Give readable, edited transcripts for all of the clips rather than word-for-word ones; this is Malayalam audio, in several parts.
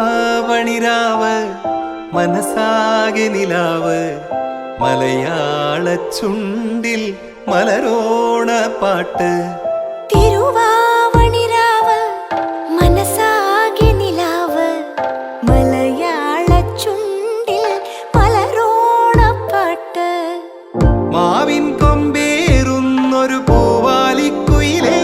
തിരുവാവണിരാവ് മനസാകെ നിലാവ് മലയാള ചുണ്ടിൽ മലരോണ പാട്ട്. തിരുവാവണിരാവ് മനസാകെ നിലാവ് മലയാള ചുണ്ടിൽ മലരോണ പാട്ട്. മാവിൻ കൊമ്പേറുന്നൊരു പൂവാലിക്കുയിലേ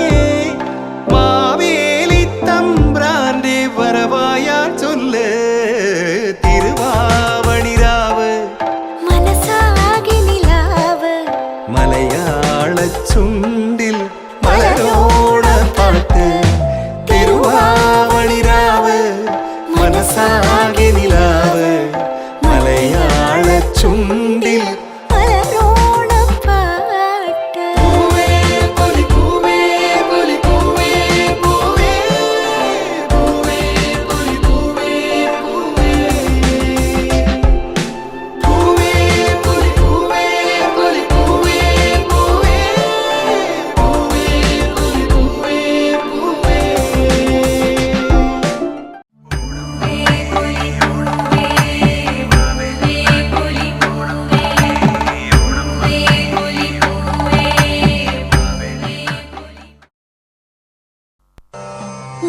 മാവേലി തമ്പ്രാന്റെ വരവായാൽ ചൊല്ല്. തിരുവാവണിരാവ് മനസാകെ നിലാവ് മലയാള ചുണ്ടിൽ മലരോണ പാട്ട്. തിരുവാവണിരാവ് മനസാകെ നിലാവ് മലയാള ചുണ്ടിൽ മലരോണ പാട്ട്. പൂവേ പൊലി പൂവേ പൊലി പൂവേ പൂവേ പൂവേ പൊലി പൂവേ പൂവേ പൂവേ പൊലി പൂവേ പൊലി പൂവേ പൂവേ പൂവേ പൊലി പൂവേ പൂവേ.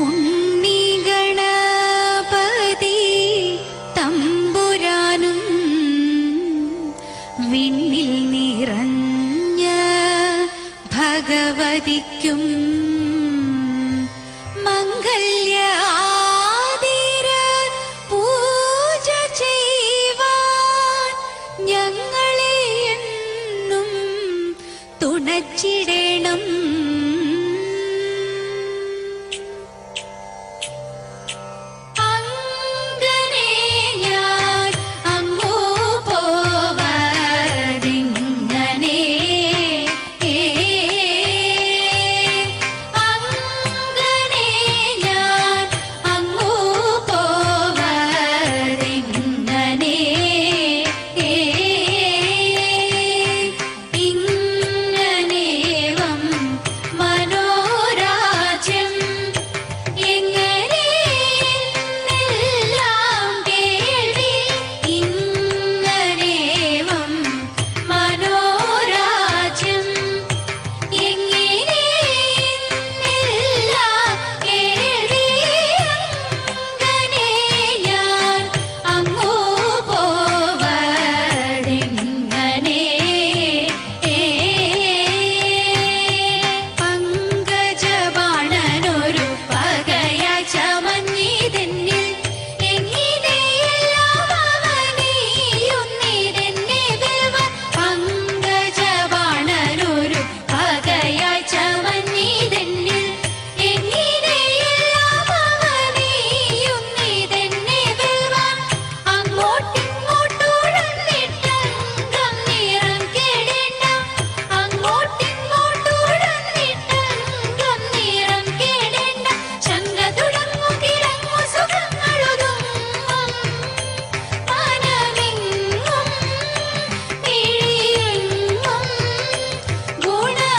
ഉണ്ണി ഗണപതി തമ്പുരാനും വിണ്ണിൽ നിറഞ്ഞ ഭഗവതിക്കും മംഗല്യ ആതിര പൂജ ചെയ്യുവാൻ ഞങ്ങളെ എന്നും തുണച്ചിടണം. അങ്ങനെ ഞാൻ അങ്ങു പോവതിങ്ങനെ അങ്ങനെ ഞാൻ അങ്ങു പോവതിങ്ങനെ ഇങ്ങനേവം മനോരാജ്യം എങ്ങനെയെന്നെല്ലാം കേൾവി. ഇങ്ങനേവം മനോരാജ്യം എങ്ങനെയെന്നെല്ലാം കേൾവി. അങ്ങനെ ഞാൻ അങ്ങു പോവതിങ്ങനെ പങ്കജബാണനൊരു പകയായി ചമഞ്ഞിതെന്നിൽ എങ്ങിനെയെല്ലാം അവനെയൊന്നിതെന്നെ വെൽവാൻ. പങ്കജബാണനൊരു പകയായി ചമഞ്ഞിതെന്നിൽ എങ്ങിനെയെല്ലാം അവനെയൊന്നിതെന്നെ വെൽവാൻ. അങ്ങോട്ടിങ്ങോട്ടുഴന്നിട്ടംഗം നിറം കെടേണ്ട. അങ്ങോട്ടിങ്ങോട്ടുഴന്നിട്ടംഗം നിറം കെടേണ്ട. ശങ്ക തുടങ്ങു കിഴങ്ങു സുഖങ്ങളൊതുങ്ങും മനമെങ്ങും പിഴിയെങ്ങും ഗുണമംഗീകരിയാതെ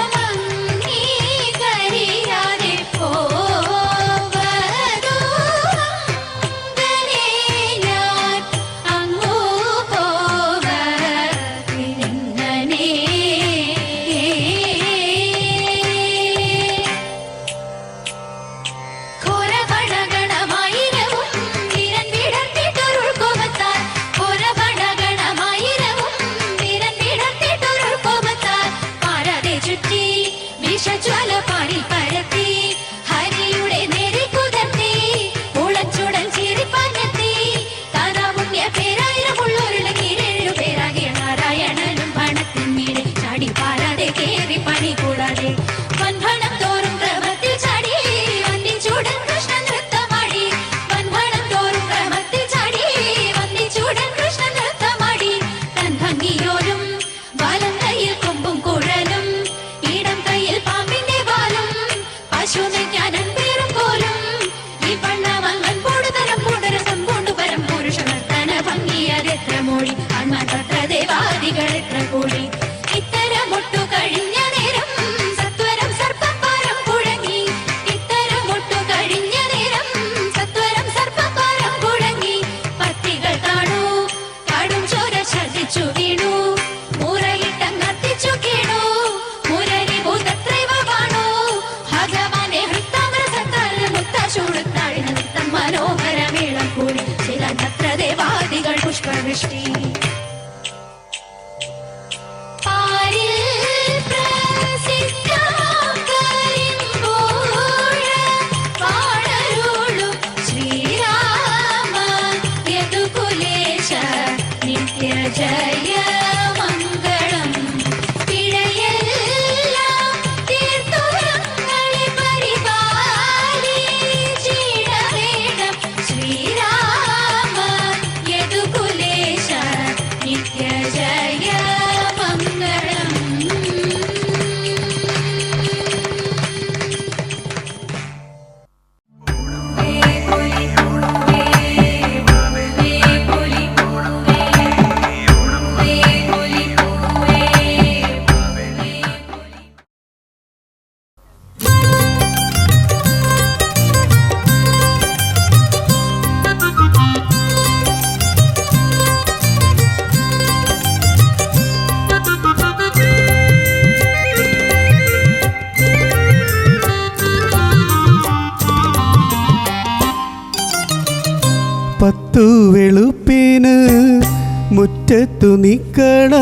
പോവതോ. അങ്ങനെ ഞാൻ അങ്ങു പോവതിങ്ങനെ ഘോരഭടഗണമായിരവും വീരൻ വിടർത്തിട്ടൊരുൾക്കോപത്താൽ. ഘോരഭടഗണമായിരവും വീരൻ വിടർത്തിട്ടൊരുൾക്കോപത്താൽ പാരാതെ ചുറ്റി വിഷജ്വാല പാടി പരത്തി. ഹരിയുടെ നേരെ കുതിർത്തി ഉളച്ചുടൻ ചിരിപ്പാഞ്ഞെത്തി. താരാപുണ്യ പേരായിരമുള്ളൊരുള കീഴേഴു പേരാകിയ നാരായണനും പണത്തിൻ മീതെ ചാടി പാരാതെ കേറി പണി കൂടാതെ വൻഭണം തോറും ക്രമത്തിൽ ചാടി വന്ദിച്ചൂടൻ കൃഷ്ണൻ നൃത്തമാടി. വൻഭണം തോറും ക്രമത്തിൽ ചാടി വന്ദിച്ചൂടൻ കൃഷ്ണൻ നൃത്തമാടി. തൻ ഭംഗിയോലും വലം കയ്യിൽ കൊമ്പും കുഴലും ഇടം കയ്യിൽ പാമ്പിന്റെ വാലും പശുനയ്ക്കാനൻ പേരും പോലും ഈ പണ്ണമങ്ങൻ പൂടുതരം പൂടരസം പൂണ്ടുപരം പുരുഷ നർത്തന ഭംഗിയതെത്ര മൊഴി ആത്മാ ദേവാദികൾ എത്ര കൂടി. ഇത്തരം ഇത്തരമൊട്ടു കഴിഞ്ഞ നേരം സത്വരം സർപ്പപ്പാരം കുഴങ്ങി. ഇത്തരമൊട്ടു കഴിഞ്ഞ നേരം സത്വരം സർപ്പപ്പാരം കുഴങ്ങി. പത്തികൾ കാണൂ കാടും ചോര ഛർദിച്ചു വീണു. മുറയിട്ടങ്ങർത്തിച്ചു കീണു. മുരരി ഭൂതത്രൈവ കാണൂ. ഭഗവാനെ ഹൃത്താമൃതത്താൽ മുത്ത ചൂടുത്താഴിന നൃത്തം മനോഹരമേളം കൂടി. ചില നത്ര ദേവാദികൾ പുഷ്പവൃഷ്ടി. ജയ മംഗളം പിഴയെല്ലാം തീർത്തുരങ്ങളെ പരിപാലിച്ചിടവേണം. ശ്രീരാമ യദുകുലേശ നിത്യ ജയ മംഗളം. പത്തു വെളുപ്പിന് മുറ്റത്തു നിക്കണ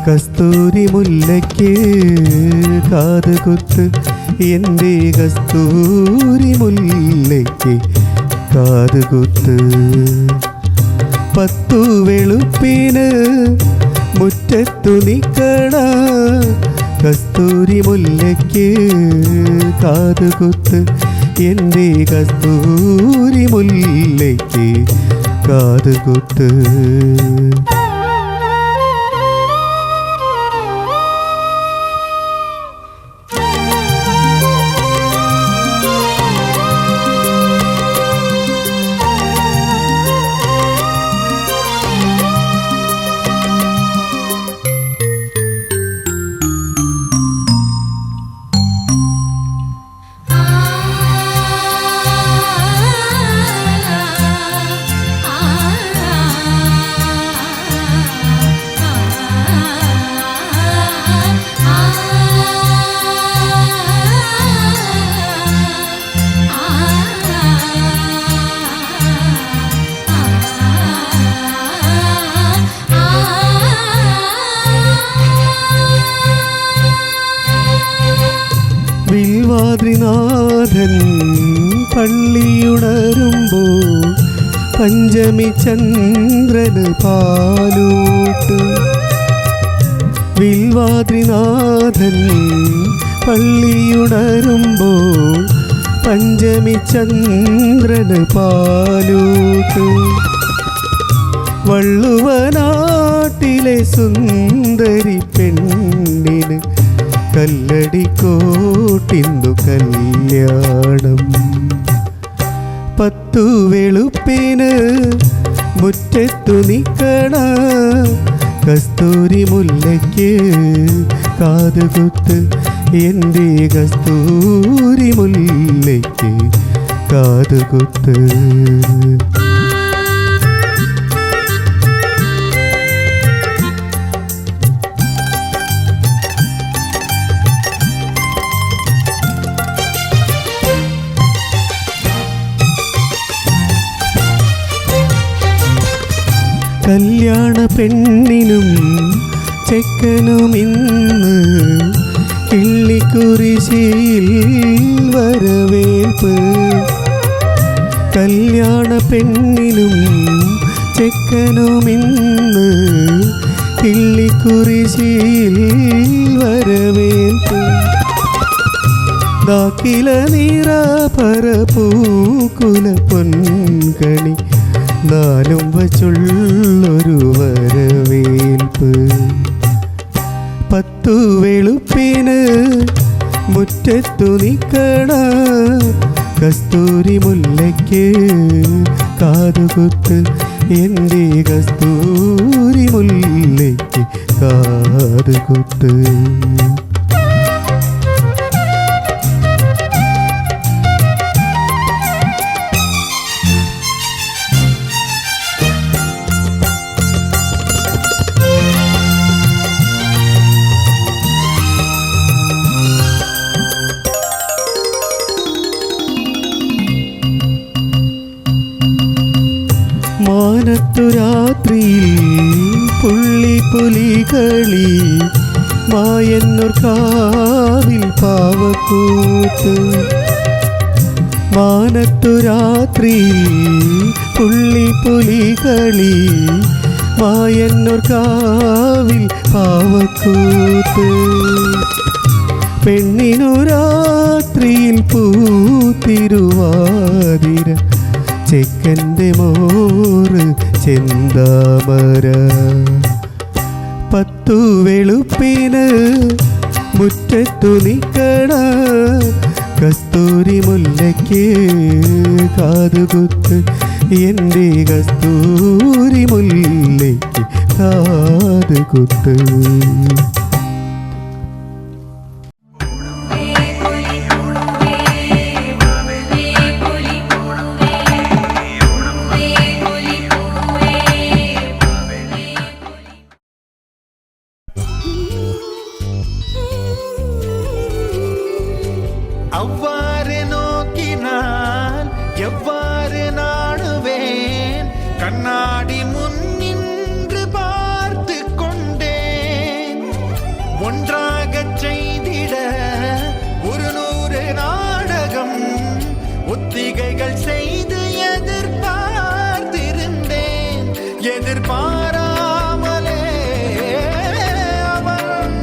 കസ്തൂരി മുല്ലയ്ക്ക് കാതുകുത്ത്. എൻ്റെ കസ്തൂരി മുല്ലയ്ക്ക് കാതുകുത്ത്. പത്തു വെളുപ്പിന് മുറ്റത്തു നിക്കണ കസ്തൂരി മുല്ലയ്ക്ക് കാതുകുത്ത്. എൻ്റെ കസ്തൂരി മുല്ലയ്ക്ക് കാതുകുത്ത്. വിൽവാദ്രിനാഥൻ പള്ളിയുണരുമ്പോൾ പഞ്ചമി ചന്ദ്രന് പാലൂട്ട്. വിൽവാദ്രിനാഥൻ പള്ളിയുണരുമ്പോൾ പഞ്ചമി ചന്ദ്രന് പാലൂട്ട്. വള്ളുവനാട്ടിലെ സുന്ദരി പെണ്ണിന് കല്ലടിക്കോട്ടിന്നു കല്യാണം. പത്തു വെളുപ്പിന് മുറ്റത്തു നിക്കണ കസ്തൂരി മുല്ലയ്ക്ക് കാതുകുത്ത്. എൻ്റെ കസ്തൂരി മുല്ലയ്ക്ക് കാതുകുത്ത്. കല്യാണ പെണ്ണിനും ചെക്കനും ഇന്ന് കിള്ളിക്കുരിശിയിൽ വരവേൽപ്പ്. കല്യാണ പെണ്ണിനും ചെക്കനും ഇന്ന് കിള്ളിക്കുരിശിയിൽ വരവേൽപ്പ്. ദാക്കില നിറ പരപൂക്കുല പൊൻകണി നാലും വച്ചുള്ളൊരു വരവേൽപ്പ്. പത്തു വെളുപ്പിന് മുറ്റത്തു നിക്കണ കസ്തൂരി മുല്ലയ്ക്ക് കാതുകുത്ത്. എൻ്റെ കസ്തൂരി മുല്ലയ്ക്ക് കാതുകുത്ത്. മാനത്തു രാത്രിയിൽ പുള്ളിപ്പുലികളി മായന്നൂർ കാവിൽ പാവക്കൂത്ത്. മാനത്തു രാത്രിയിൽ പുള്ളിപ്പുലികളി മായന്നൂർ കാവിൽ പാവക്കൂത്ത്. പെണ്ണിനു രാത്രിയിൽ പൂത്തിരുവാതിര ചെക്കൻ്റെ മോറ് ചെന്താമര. 10 വെളുപ്പിന് മുറ്റത്തു നിൽക്കണ കസ്തൂരി മുല്ലയ്ക്ക് കാതുകുത്ത്. എൻ്റെ കസ്തൂരി മുല്ലയ്ക്ക് കാതുകുത്ത്. அவ்வாறு நோக்கினால் எவ்வாறு நாடுவேன், கண்ணாடி முன் நின்று பார்த்து கொண்டேன். ஒன்றாகச் செய்திட 100 நாடகம் ஒத்திகைகள் செய்து எதிர்பார்த்திருந்தேன். எதிர்பாராமலே அவன்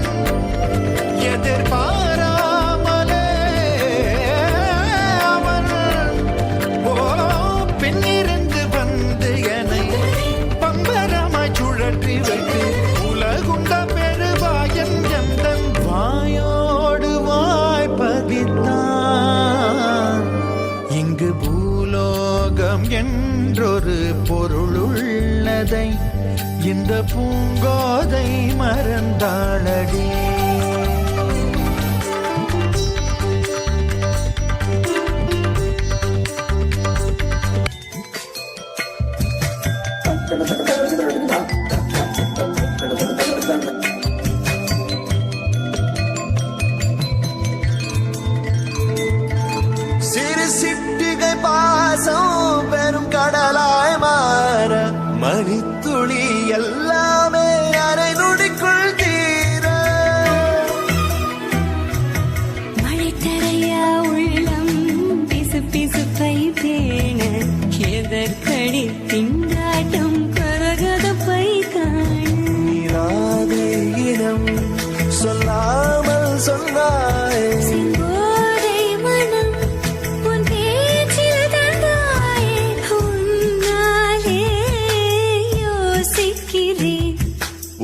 பெண்ணிருந்து வந்து என்னை பம்பரமாய் சுழற்றி வைத்து உலகுண்ட பெருவாயன் எந்தன் வாயோடு வாய்ப்பதித்தான். இங்கு பூலோகம் என்றொரு பொருள் உள்ளதை இந்த பூங்கோதை மறந்தாளடி. சிறு சிட்டிகை பாசம் பெரும் கடலாய் மாற மணித்துளி எல்லாமே அரை நொடிக்குள் தீர. மழைத்தரையா உள்ளம் பிசு பிசுப்பை பேண எதற்கடி திண்டாட்டம் கரகதப்பை நீராதே இனம் சொல்லாமல் சொன்னாய். செங்கோதை மனம் உன் பேச்சில் தந்தாயே, உன்னாலே யோசிக்கிறேன்.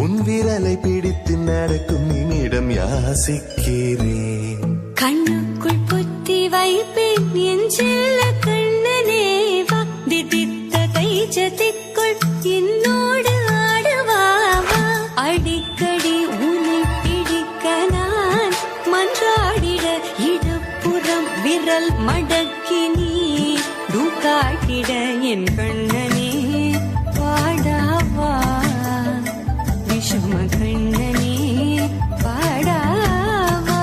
உன் விரலை பிடித்து நடக்கும் என்னிடம் யாசிக்கிறேன். கண்ணுக்குள் புத்தி வைப்பேன் என் செல்ல கண்ணனேவா, திதித்த தைச்சதிக்குள் என்னோடு ஆடுவாவா. அடிக்கடி உன்னை பிடிக்க நான் மன்றாடிட இடப்புறம் விரல் மடக்கி நீ காட்டிட என் கண்ணனே பாடாவா, விஷம கண்ணனே பாடாவா.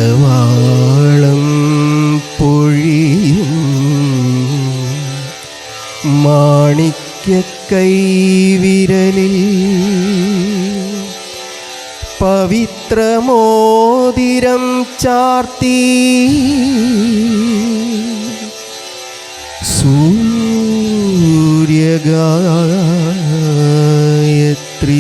മണിപ്രവാളം പൊഴിയും മാണിക്യക്കൈവിരലിൽ പവിത്രമോതിരം ചാർത്തി സൂര്യഗായത്രീ.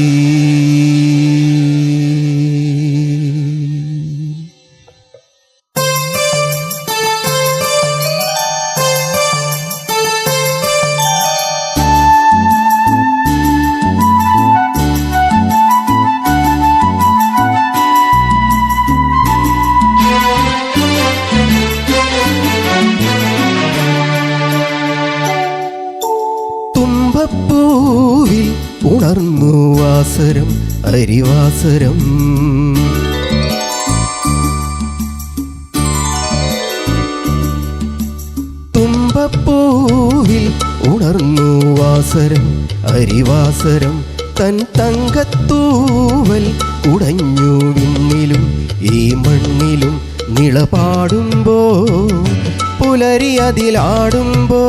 വാസരം അരിവാസരം. തുമ്പപ്പൂവിൽ ഉണർന്നു വാസരം അരിവാസരം. തൻ തങ്കത്തൂവൽ ഉടഞ്ഞു വിണ്ണിലും ഈ മണ്ണിലും നിളപാടുമ്പോ പുലരി അതിലാടുമ്പോ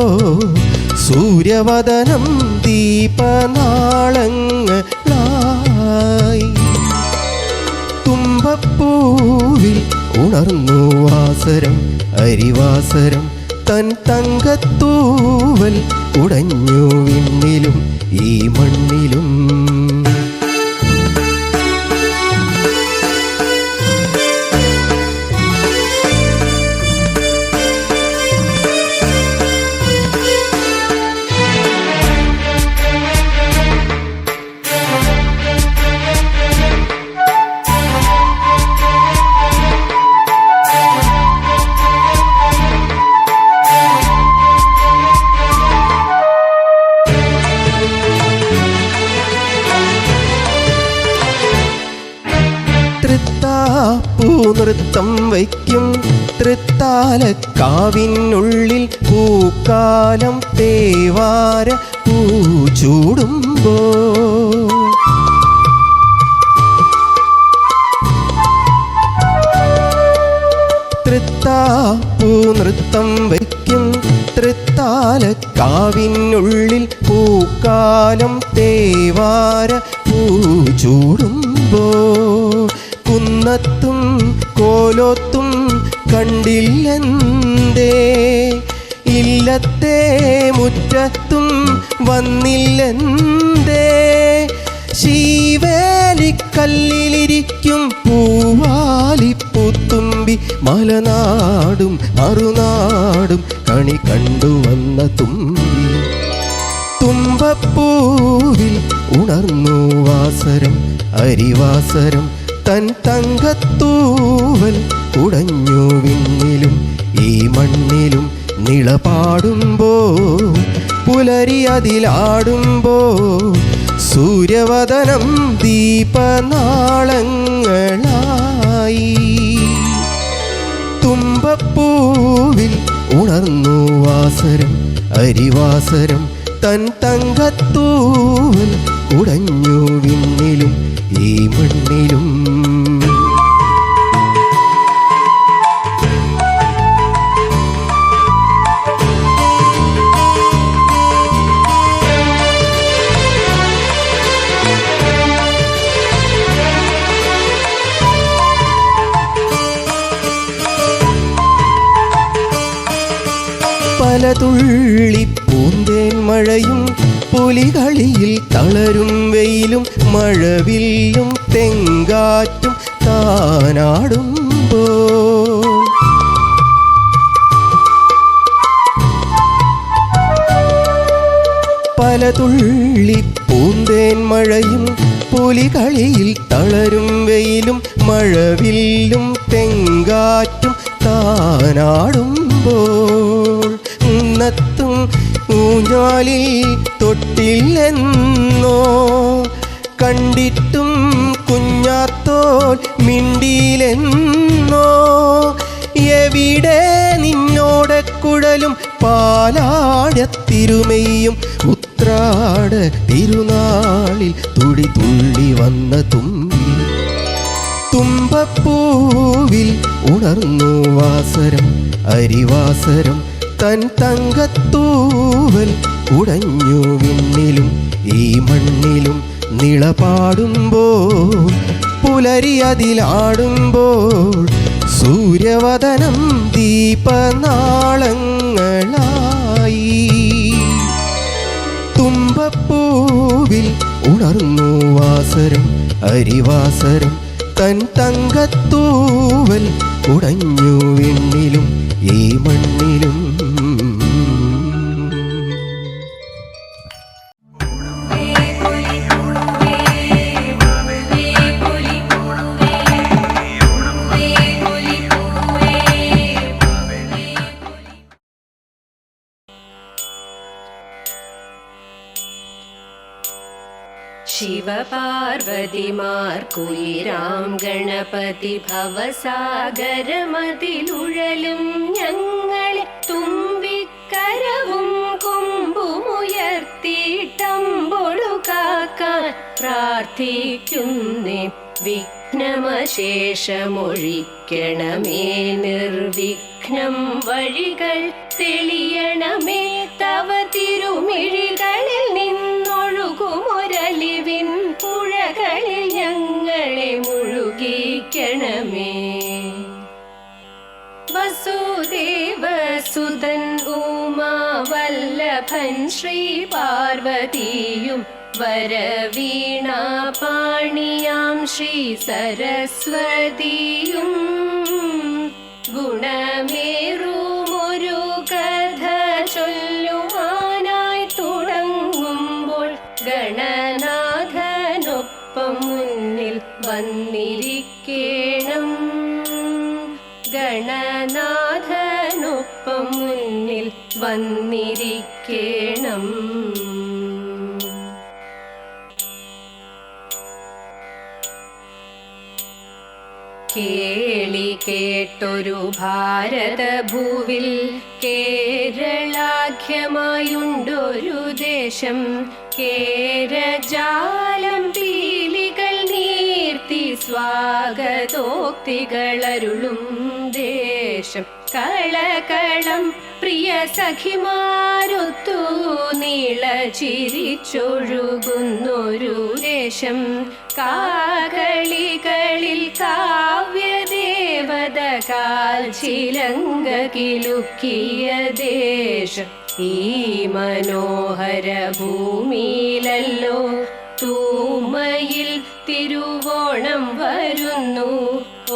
സൂര്യവദനം ദീപനാളങ്ങളായി. തുമ്പപ്പൂവിൽ ഉണർന്നു വാസരം അരിവാസരം. തൻ തങ്കത്തൂവൽ ഉടഞ്ഞു വിണ്ണിലും ഈ മണ്ണിലും. പൂനൃത്തം വയ്ക്കും തൃത്താലക്കാവിനുള്ളിൽ പൂക്കാലം തേവാര പൂച്ചൂടുമ്പോ തൃത്താപ്പൂനൃത്തം വയ്ക്കും തൃത്താലക്കാവിനുള്ളിൽ പൂക്കാലം തേവാര പൂച്ചൂടുമ്പോ കുന്നത്തും കോലോത്തും കണ്ടില്ലെന്തേ ഇല്ലത്തെ മുറ്റത്തും വന്നില്ലെന്തേ ശീവേലിക്കല്ലിലിരിക്കും പൂവാലിപ്പൂത്തുമ്പി മലനാടും മറുനാടും കണി കണ്ടുവന്ന തുമ്പി തുമ്പപ്പൂവിൽ ഉണർന്നു വാസരം അരിവാസരം തൻ തങ്കത്തൂവൽ ഉടഞ്ഞു വിണ്ണിലും ഈ മണ്ണിലും നിളപാടുമ്പോ പുലരി അതിലാടുമ്പോ സൂര്യവദനം ദീപനാളങ്ങളായി. തുമ്പപ്പൂവിൽ ഉണർന്നു വാസരം അരിവാസരം തൻ തങ്കത്തൂവൽ ഉടഞ്ഞു വിണ്ണിലും ഈ മണ്ണിലും. പലതുള്ളി പൂന്തേൻ മഴയും പുലികളിയിൽ തളരും വെയിലും മഴവില്ലും തെങ്കാറ്റും താനാടുമ്പോ പലതുള്ളി പൂന്തേൻ മഴയും പുലികളിയിൽ തളരും വെയിലും മഴവില്ലും തെങ്കാറ്റും താനാടുമ്പോൾ ഉന്നത്തും ഊഞ്ഞാലിൽ തൊട്ടില്ലെന്നോ കണ്ടിട്ടും കുഞ്ഞാത്തോൽ മിണ്ടിയിലെന്നോ എവിടെ നിന്നോടെ കുഴലും പാലാഴത്തിരുമയും ഉത്രാട തിരുനാളിൽ തുടി തുള്ളി വന്ന തുമ്പി തുമ്പപ്പൂവിൽ ഉണർന്നു വാസരം അരിവാസരം തൻ തങ്കത്തൂവൽ ഉടഞ്ഞു വിണ്ണിലും ഈ മണ്ണിലും നിളപാടുമ്പോൾ പുലരി അതിലാടുമ്പോൾ സൂര്യവദനം ദീപനാളങ്ങളായി. തുമ്പപ്പൂവിൽ ഉണർന്നു വാസരം അരിവാസരം തൻ തങ്കത്തൂവൽ ഉടഞ്ഞു വിണ്ണിലും ഈ മണ്ണിലും. शिव ശിവപാർവതിമാർക്കുയിരാം ഗണപതി ഭവസാഗരമതിലുഴലും ഞങ്ങളെ തുമ്പിക്കരവും കൊമ്പുമുയർത്തിയിട്ടമ്പൊളു കാക്കാൻ പ്രാർത്ഥിക്കുന്നേ. വിഘ്നമശേഷമൊഴിക്കണമേ, നിർവിഘ്നം വഴികൾ തെളിയണമേ. തവ തിരുമിഴികളിൽ നിന്നൊഴുകുമൊരലിവിൻ പുഴകളിൽ ഞങ്ങളെ മുഴുകിക്കണമേ. വസുദേവസുതൻ ഉമാവല്ലഭൻ ശ്രീ പാർവതിയും വരവീണാപാണിയാം ശ്രീ സരസ്വതിയും ഗുണമേറുമൊരു കഥ ചൊല്ലുവാനായി തുടങ്ങുമ്പോൾ ഗണനാഥനൊപ്പം മുന്നിൽ വന്നിരിക്കേണം. ഗണനാഥനൊപ്പം മുന്നിൽ വന്നിരിക്കേണം. കേളി കേട്ടൊരു ഭാരതഭൂവിൽ കേരളാഖ്യമായുണ്ടൊരു ദേശം. കേരജാലം പീലികൾ നീർത്തി സ്വാഗതോക്തികളരുളും ദേശം. കളകളം പ്രിയ സഖിമാരൊത്തു നീള ചിരിച്ചൊഴുകുന്നൊരു ദേശം. കാകളികളിൽ കാവ്യദേവത കാൽ ചിലങ്ക കിലുക്കിയ ദേശം. ഈ മനോഹര ഭൂമിയിലല്ലോ തൂമയിൽ തിരുവോണം വരുന്നു.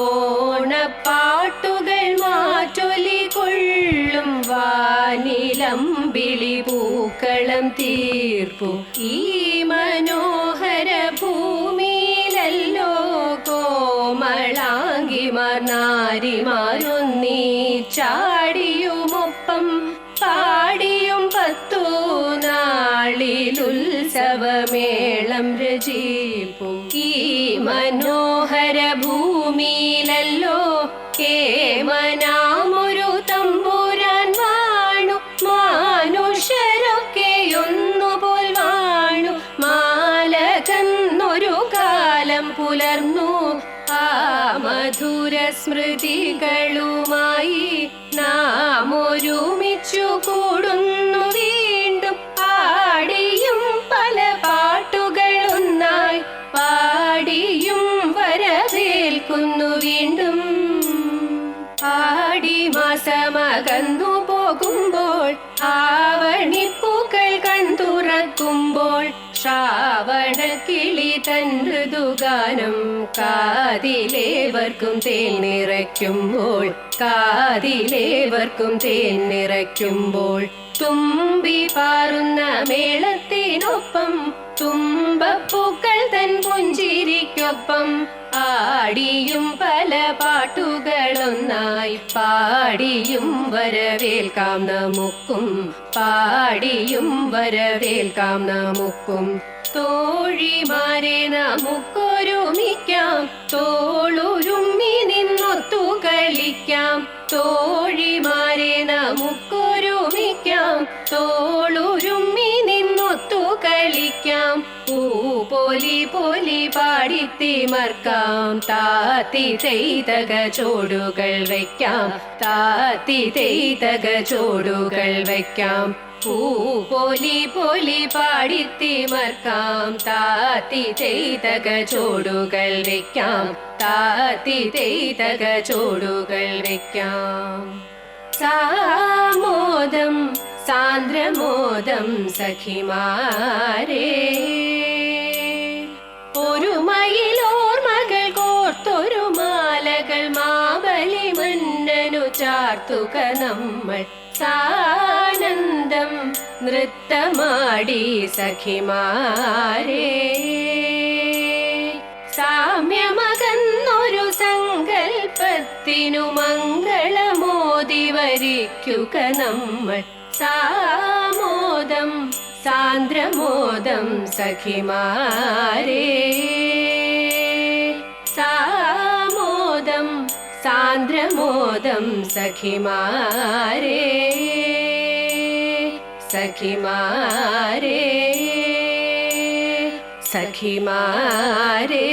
ഓണപ്പാട്ടുകൾ മാറ്റൊലി കൊള്ളും വാനിലമ്പിളി പൂക്കളം തീർപ്പു. ഈ മനോഹര ഭൂമിയിലല്ലോ കോമളാംഗിമാർ നാരിമാരൊന്നീ ചാടിയുമൊപ്പം പാടിയും 10 നാളിലുത്സവമേളം രചിപ്പു. ഈ മനോഹര ഭൂമിയിലല്ലോ കേമനാമൊരു തമ്പുരാൻ വാണു. മനുഷ്യരൊക്കെയൊന്നുപോൽ വാണു. മാലകന്നൊരു കാലം പുലർന്നു. ആ മധുര സ്മൃതികളുമായി നാം ഒരുമിച്ചു കൂടുന്നു വീണ്ടും. പാടിയും പല പാട്ടുകളൊന്നായി പാടിയും വരവേൽക്കുന്നു വീണ്ടും. ആടി മാസമകന്നു പോകുമ്പോൾ ആവണിപ്പൂക്കൾ കൺതുറക്കുമ്പോൾ ശ്രാവണ കിളി തൻ ഋതുഗാനം കാതിലേവർക്കും തേൻ നിറയ്ക്കുമ്പോൾ. കാതിലേവർക്കും തേൻ നിറയ്ക്കുമ്പോൾ തുമ്പി പാറുന്ന മേളത്തിനൊപ്പം തുമ്പപ്പൂക്കൾ തൻ പുഞ്ചിരിക്കൊപ്പം ആടിയും പല പാട്ടുകളൊന്നായി പാടിയും വരവേൽക്കാം നമുക്കും. പാടിയും വരവേൽക്കാം നമുക്കും. തോഴിമാരെ നമുക്കൊരുമിക്കാം. തോളുരുമ്മി നിന്നൊത്തു കളിക്കാം. തോഴിമാരെ നമുക്കൊരുമിക്കാം. തോളുരുമ്മി നിന്നൊത്തു കളിക്കാം. പൂപോലി പോലി പാടിത്തിമർക്കാം. താത്തി തെയ്തക ചോടുകൾ വയ്ക്കാം. താത്തി തെയ്തക ചോടുകൾ വയ്ക്കാം. പൂപോലി പോലി പാടിത്തിമർക്കാം. താത്തി തെയ്തക ചോടുകൾ വയ്ക്കാം. താത്തി തെയ്തക ചോടുകൾ വയ്ക്കാം. സാമോദം സാന്ദ്രമോദം സഖിമാരേ, ഒരു മയിലോർമകൾ കോർത്തൊരു മാലകൾ മാബലി മന്നനു ചാർത്തുക നമ്മൾ. സാനന്ദം നൃത്തമാടി സഖിമാരേ, സാമ്യമകന്നൊരു സങ്കൽപ്പത്തിനു മംഗളമോദി വരിക്കുക നമ്മൾ. സാമോദം സാന്ദ്രമോദം സഖിമാരേ സാമോദം സാന്ദ്രമോദം സഖിമാരേ സഖിമാരേ സഖിമാരേ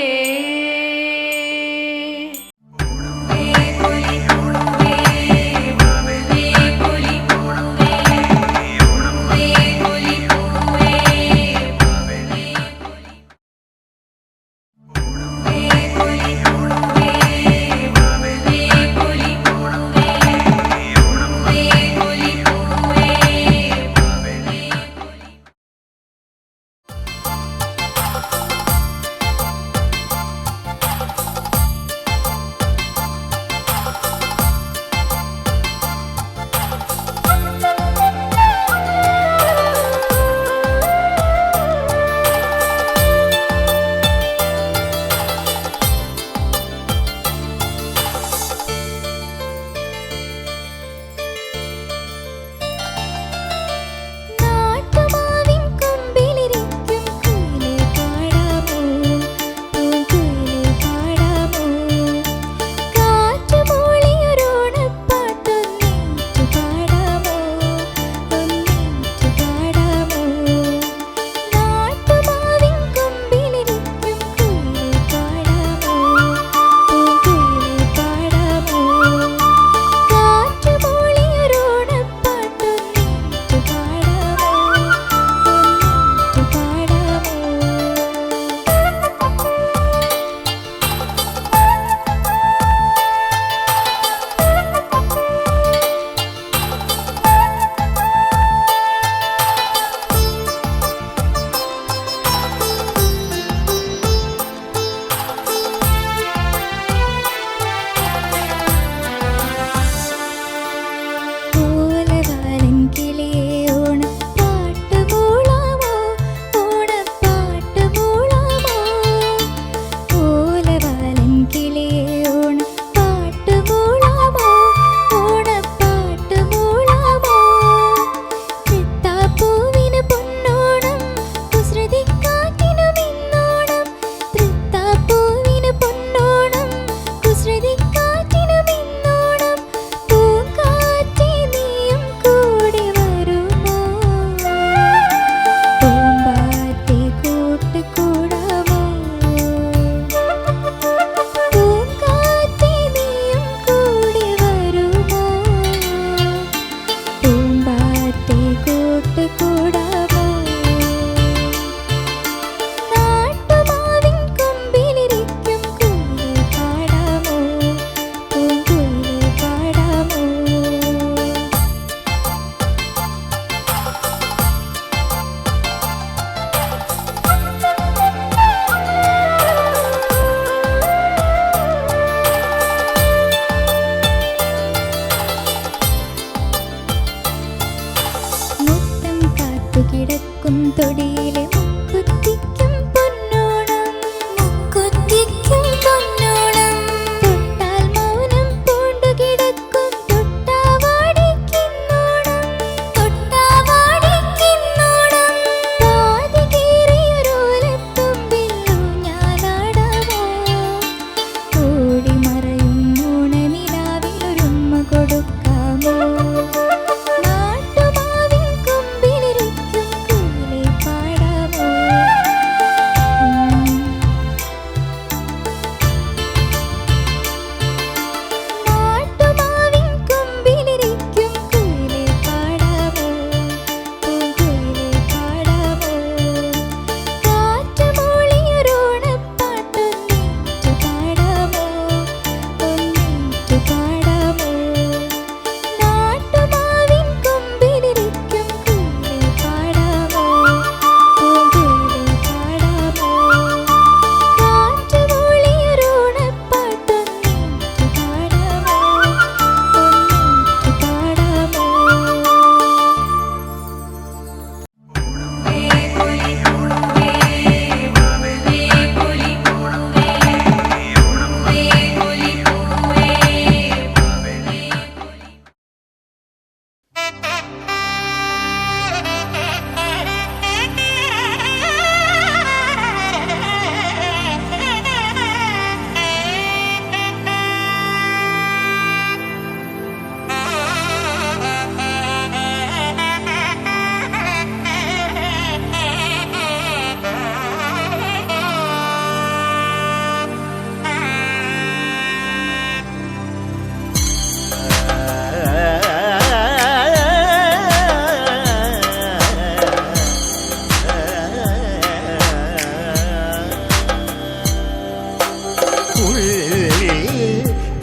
ഉള്ളിൽ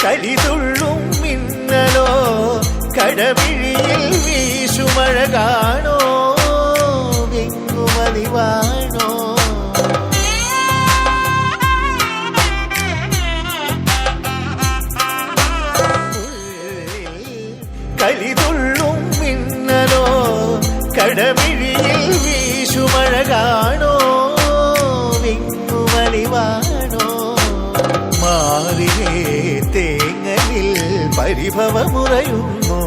കരിതുള്ളും മിന്നലോ കടമിഴിയിൽ വീശുമഴ കാണോ വിങ്ങുമലിവാണോ കരിതുള്ളും മിന്നലോ കടമിഴിയിൽ വീശുമഴ കാണോ വിങ്ങുമലിവാണോ മാറിയേ തേങ്ങലിൽ പരിഭവമുറയുന്നു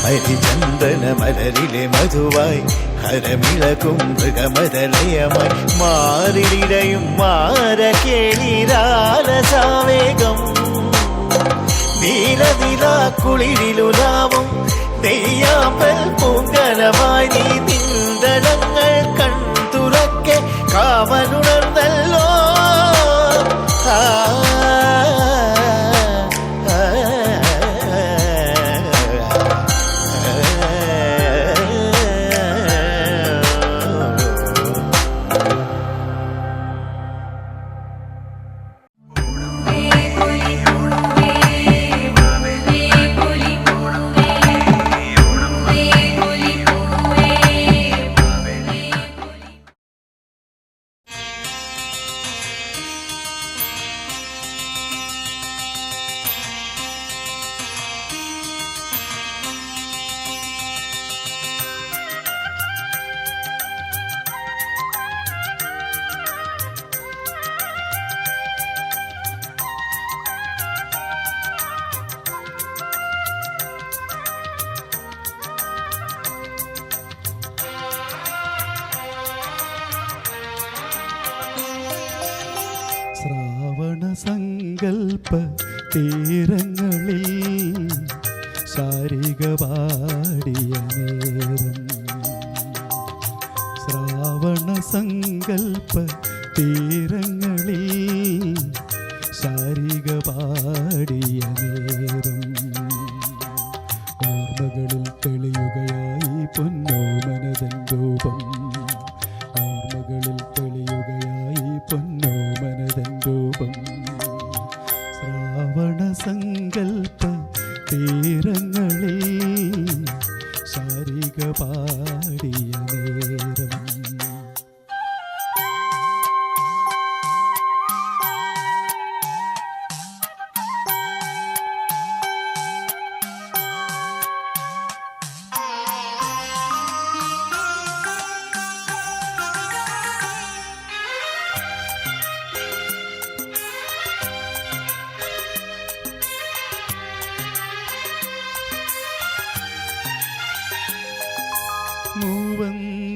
ഹരിചന്ദന മലരിലെ മധുവായി ഹരമിളകും മൃഗമതലയമായി മാറിലിടയും മാരകേളിരാലസാവേഗം നീലനിലാക്കുളിരിലുലാവും നെയ്യാമ്പൽ പൂങ്കലമായി നീ നിന്തളങ്ങൾ കൺതുറക്കെ കാവലുണർന്നല്ലോ ശ്രാവണസങ്കൽപ്പ തീരങ്ങളിൽ ശാരിക പാടിയ നേരം ശ്രാവണസങ്കൽപ്പ തീരങ്ങളിൽ ശാരിക പാടിയ നേരം ഓർമ്മകളിൽ തെളിയുകയായി പൊന്നോമനതൻ രൂപം ഓർമ്മകളിൽ തെളിയുകയായി പൊന്നോമനതൻ രൂപം ശ്രാവണസങ്കൽപ്പ തീരങ്ങളിൽ ശാരിക പാടിയ നേരം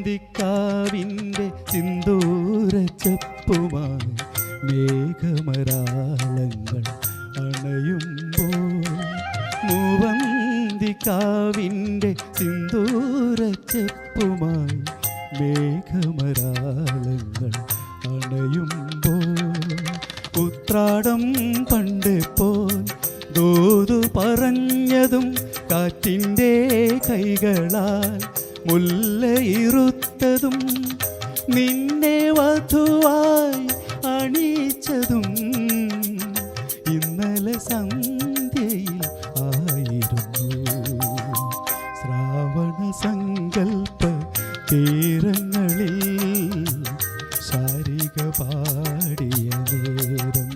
മൂവന്തിക്കാവിൻ്റെ സിന്ദൂരച്ചെപ്പുമായി മേഘമരാളങ്ങൾ അണയുമ്പോൾ മൂവന്തിക്കാവിൻ്റെ സിന്ദൂരച്ചെപ്പുമായി മേഘമരാളങ്ങൾ അണയുമ്പോൾ ഉത്രാടം പണ്ടെപ്പോൾ ദൂതു പറഞ്ഞതും കാറ്റിൻ്റെ കൈകളാൽ മുല്ലയിരുത്തതും നിന്നെ വധുവായി അണിയിച്ചതും ഇന്നലെ സന്ധ്യയിൽ ആയിരുന്നു ശ്രാവണസങ്കൽപ്പ തീരങ്ങളിൽ ശാരിക പാടിയ നേരം.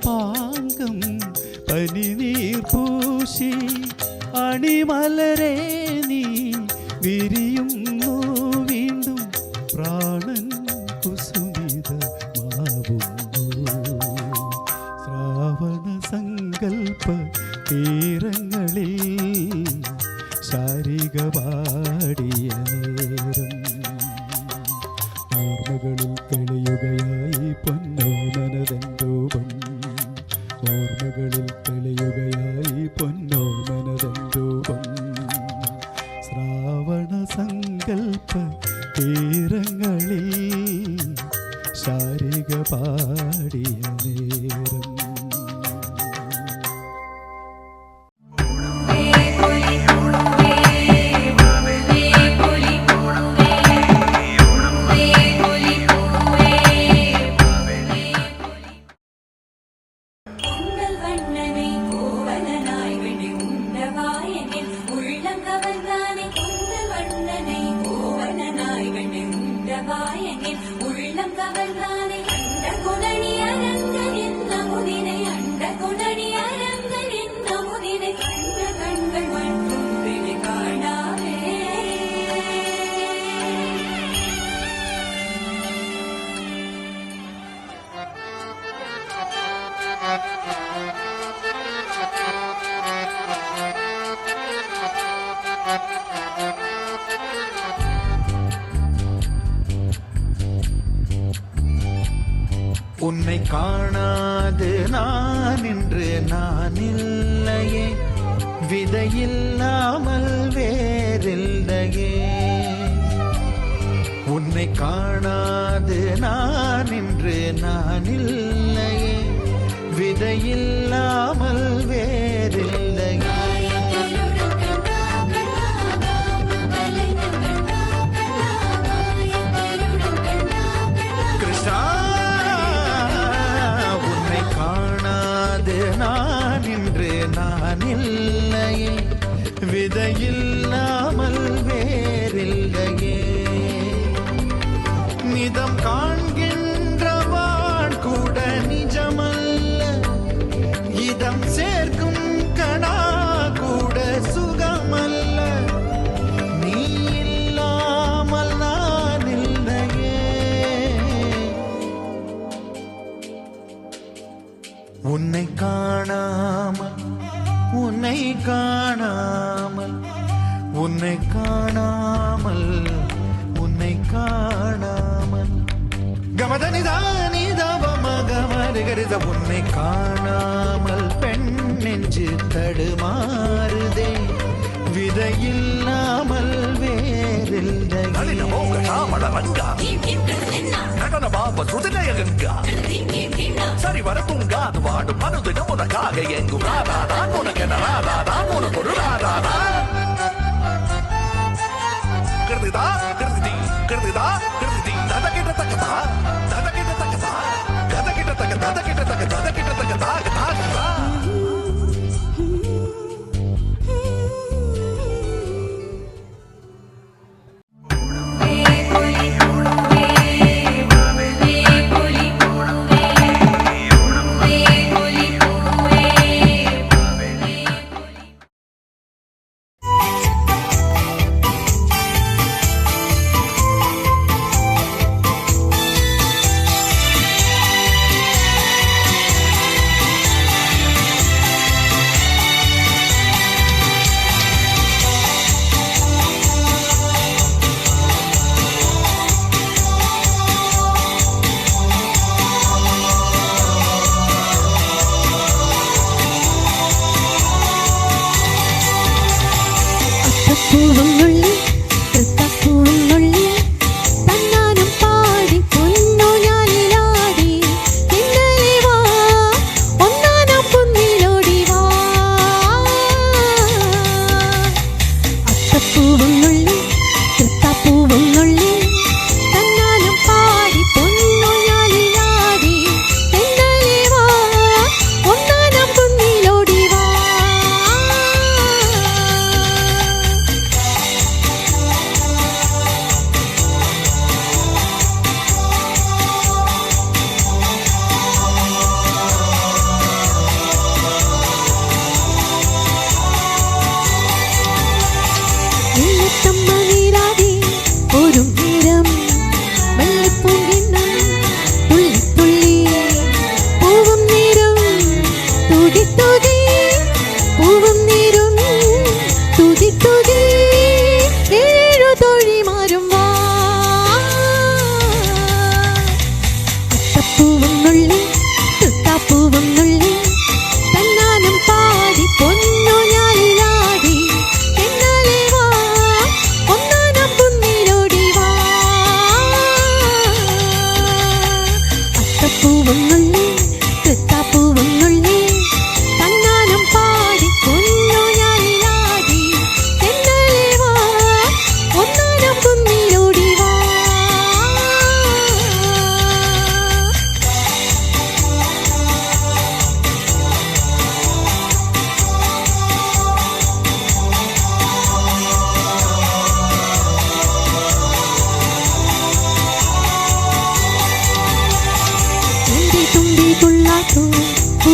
പാങ്കം പനിനീർ പൂശി അണിമലരെ നീ വിരിയുന്നു വീണ്ടും പ്രാണൻ കുസുമിതമാവുന്നു ശ്രാവണ സങ്കൽപ്പ തീരങ്ങളിൽ ശാരിക പാടിയ നേരം ഓർമ്മകളിൽ തെളിയുകയായി പൊന്നോമനതൻ രൂപം ഓർമ്മകളിൽ തെളിയുകയായി പൊന്നോമനതൻ രൂപം ശ്രാവണ സങ്കൽപ്പ തീരങ്ങളിൽ ശാരിക പാടിയ നേരം உன்னை காணாது நான் இன்று நான் இல்லையே விதையில்லாமல் வேறில்லையே உன்னை காணாது நான் இன்று நான் இல்லையே விதையில்லாமல் வேறில்லையே கிருஷ்ணா நான் இன்று நான் இல்லையே விதையில்லாமல் வேறில்லையே நிதம் காண்கின்றவான் கூட நிஜமல்ல இதம் சேர்க்கும் கணா கூட சுகமல்ல நீ இல்லாமல் நான் இல்லையே உன்னை காணாமல் உன்னை காணாமல் உன்னை காணாமல் உன்னை காணாமல் கமதனிதானிதவமகமருகரித உன்னை காணாமல் பெண் நெஞ்சு தடுமாறுதே விதையில்லாமல் வேறில்லை நடன பாப சுதிலயகங்கா சரி வரத்துங்கா அது வாடும் மனுதினம் உனக்காக எங்கும் ராதாதான் உனக்கென ராதாதான் உனக்கு ஒரு ராதாதா கிருதிதா கிருதி கிருதிதா கிருதி ததகிட்ட தக்கதா ததகிட்ட தக்கதா கதகிட்ட தக்க ததகிட்ட தக்க ததகிட்ட தக்க தாக தாகதா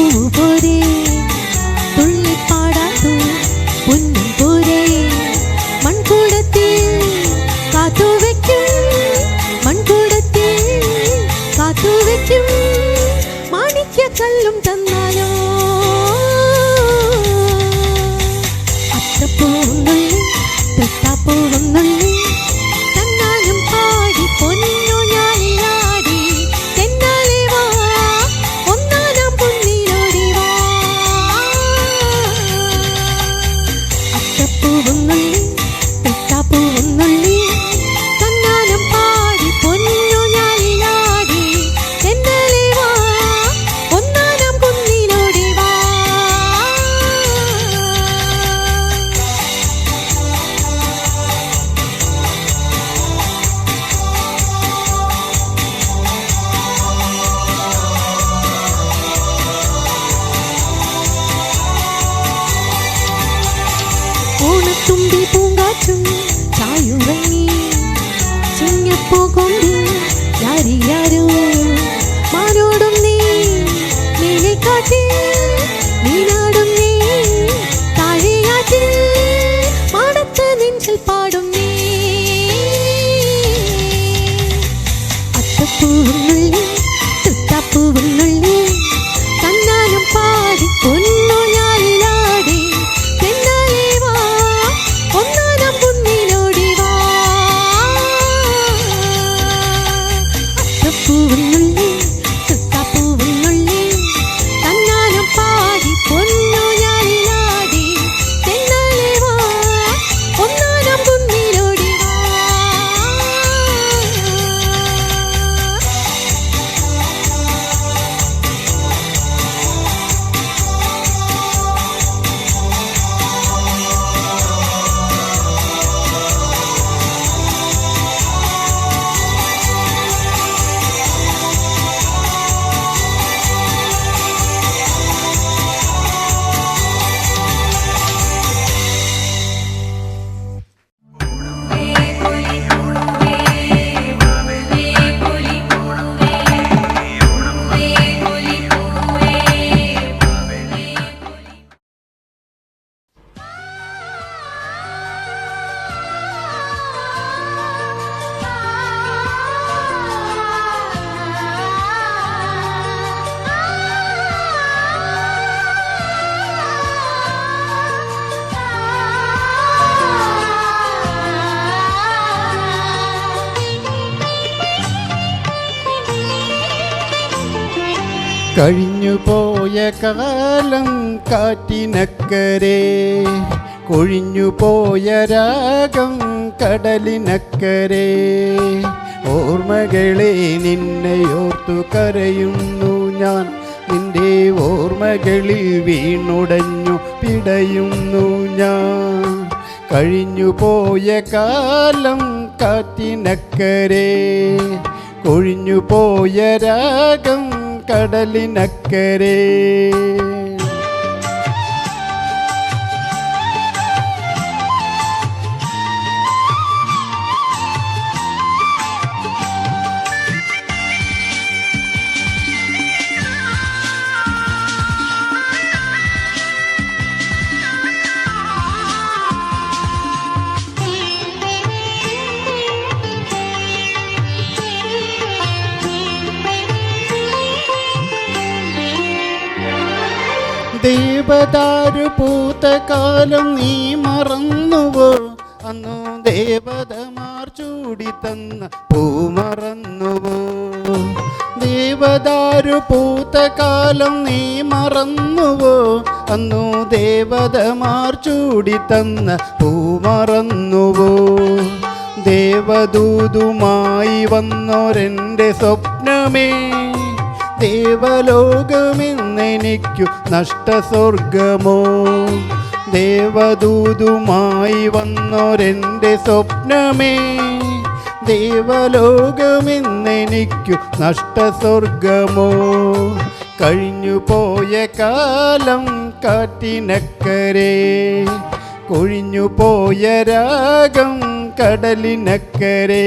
പോരെ തുള്ളിപ്പാടാത്തു പൊന്നും പോരെ മൺകൂടത്തിൽ കാത്തുവെക്കും മൺകൂടത്തിൽ കാത്തുവെക്കും മാണിക്യക്കല്ലും തന്നാലോ അത്തപ്പൂവുന്നുള്ളി തൃത്താപ്പൂവുന്നുള്ളി തന്നാലും പാടി പൊന്നു ഞാനിലാടി തെന്നാലേ വാ ഒന്നാനാം പൊന്നിലോടി വാ അത്തപ്പൂവുന്നുള്ളി തൃത്താപ്പൂവുന്നുള്ളി തന്നാലും പാടി പൊന്നു ഞാനിലാടി തെന്നാലേ വാ ഒന്നാനാം പൊന്നിലോടി വാ ഓണത്തുമ്പി പൂങ്കാറ്റും ചായുറങ്ങി ചിങ്ങപ്പൂകൊണ്ട് യാരിയാരോ മാനോടും നീ നീലക്കാട്ടിൽ നീനാടും നീ താഴെയാറ്റിൽ മാടത്ത് നെഞ്ചിൽ പാടും നീ അത്തപ്പൂവുന്നുള്ളി തുത്താപ്പൂവുന്നുള്ളി തന്നാലും പാടി പൊന്നു ഞാനിലാടി തെന്നാലേ വാ ഒന്നാനാം പൊന്നിലോടി വാ അത്തപ്പൂവുന്നുള്ളി തുത്താപ്പൂവുന്നുള്ളി തന്നാലും പാടി പൊന്നു ഞാനിലാടി തെന്നാലേ വാ ഒന്നാനാം പൊന്നിലോടി വാ കഴിഞ്ഞുപോയ കാലം കാറ്റിനക്കരെ കൊഴിഞ്ഞുപോയ രാഗം കടലിനക്കരെ ഓർമ്മകളെ നിന്നെയോർത്തു കരയുന്നു ഞാൻ നിന്റെ ഓർമ്മകളിൽ വീണുടഞ്ഞു പിടയുന്നു ഞാൻ കഴിഞ്ഞുപോയ കാലം കാറ്റിനക്കരെ കൊഴിഞ്ഞുപോയ രാഗം കടലിനക്കരെ ദേവദാരു പൂത്ത കാലം നീ മറന്നുവോ അന്നു ദേവതമാർ ചൂടി തന്ന പൂ മറന്നുവോ ദേവദാരു പൂത്ത കാലം നീ മറന്നുവോ അന്നു ദേവതമാർ ചൂടി തന്ന പൂ മറന്നുവോ ദേവദൂതുമായി വന്നോരെൻ്റെ സ്വപ്നമേ ദേവലോകമെന്നെനിക്കു നഷ്ടസ്വർഗമോ ദേവദൂതുമായി വന്നോരെൻ്റെ സ്വപ്നമേ ദേവലോകമെന്നെനിക്കു നഷ്ടസ്വർഗമോ കഴിഞ്ഞുപോയ കാലം കാറ്റിനക്കരെ കൊഴിഞ്ഞുപോയ രാഗം കടലിനക്കരെ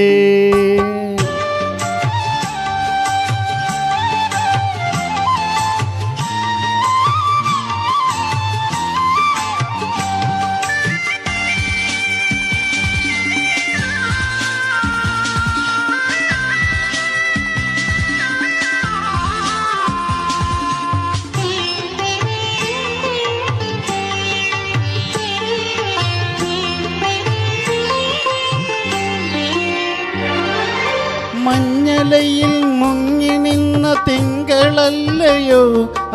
മഞ്ഞലയിൽ മുങ്ങി നിന്ന തിങ്കളല്ലയോ